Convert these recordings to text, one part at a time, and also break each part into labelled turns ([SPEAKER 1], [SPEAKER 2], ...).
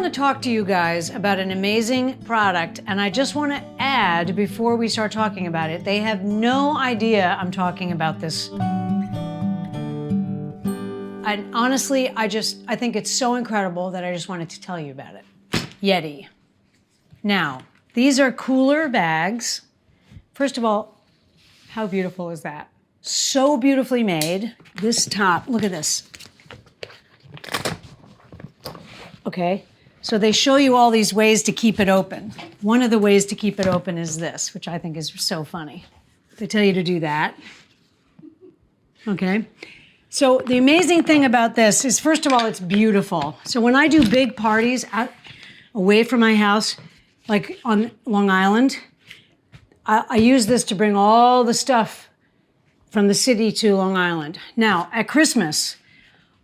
[SPEAKER 1] want to talk to you guys about an amazing product, and I just want to add before we start talking about it, they have no idea I'm talking about this. And honestly, I think it's so incredible that I just wanted to tell you about it. Yeti. Now, these are cooler bags. First of all, how beautiful is that? So beautifully made. This top, look at this. Okay, so they show you all these ways to keep it open. One of the ways to keep it open is this, which I think is so funny. They tell you to do that. Okay, so the amazing thing about this is, first of all, it's beautiful. So when I do big parties out away from my house, like on Long Island, I use this to bring all the stuff from the city to Long Island. Now, at Christmas,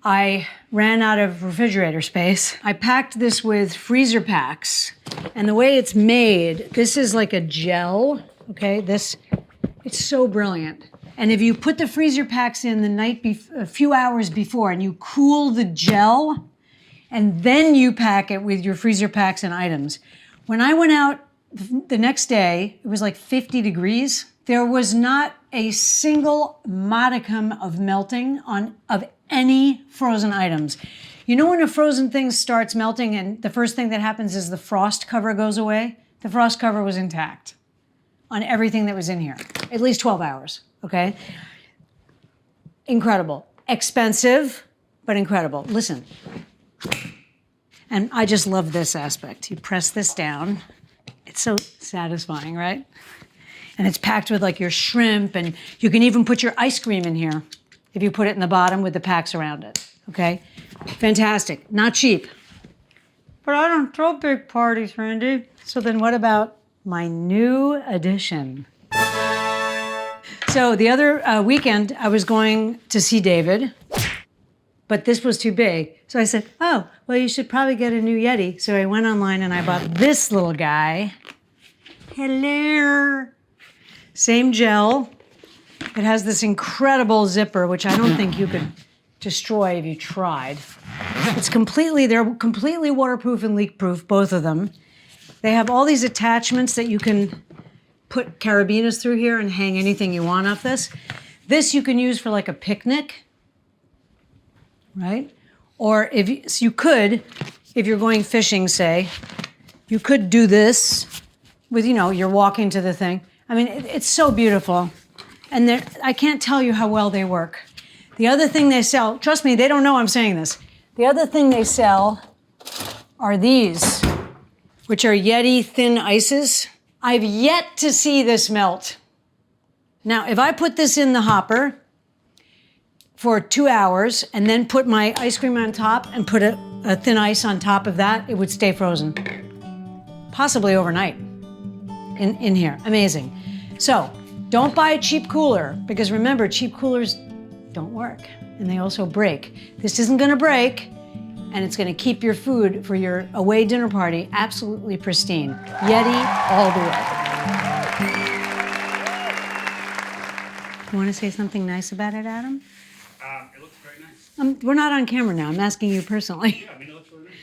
[SPEAKER 1] I ran out of refrigerator space. I packed this with freezer packs. And the way it's made, this is like a gel, okay? It's so brilliant. And if you put the freezer packs in a few hours before, and you cool the gel, and then you pack it with your freezer packs and items. When I went out the next day, it was like 50 degrees. There was not a single modicum of melting of any frozen items. You know when a frozen thing starts melting and the first thing that happens is the frost cover goes away? The frost cover was intact on everything that was in here, at least 12 hours, okay? Incredible. Expensive, but incredible. Listen. And I just love this aspect. You press this down. It's so satisfying, right? And it's packed with like your shrimp, and you can even put your ice cream in here if you put it in the bottom with the packs around it, okay? Fantastic, not cheap. But I don't throw big parties, Randy. So then what about my new addition? So the other weekend, I was going to see David, but this was too big. So I said, oh, well, you should probably get a new Yeti. So I went online and I bought this little guy. Hello. Same gel. It has this incredible zipper, which I don't think you could destroy if you tried. They're completely waterproof and leak-proof, both of them. They have all these attachments that you can put carabiners through here and hang anything you want off this. This you can use for like a picnic, right? Or if you're going fishing, say, you could do this with, you're walking to the thing. I mean, it's so beautiful. And I can't tell you how well they work. The other thing they sell, trust me, they don't know I'm saying this. The other thing they sell are these, which are Yeti thin ices. I've yet to see this melt. Now, if I put this in the hopper for 2 hours and then put my ice cream on top and put a thin ice on top of that, it would stay frozen. Possibly overnight in here. Amazing. So, don't buy a cheap cooler, because remember, cheap coolers don't work, and they also break. This isn't gonna break, and it's gonna keep your food for your away dinner party absolutely pristine. Yeti all the way. You wanna say something nice about it, Adam?
[SPEAKER 2] It looks very nice.
[SPEAKER 1] We're not on camera now, I'm asking you personally.
[SPEAKER 2] Yeah, I mean, it looks really nice.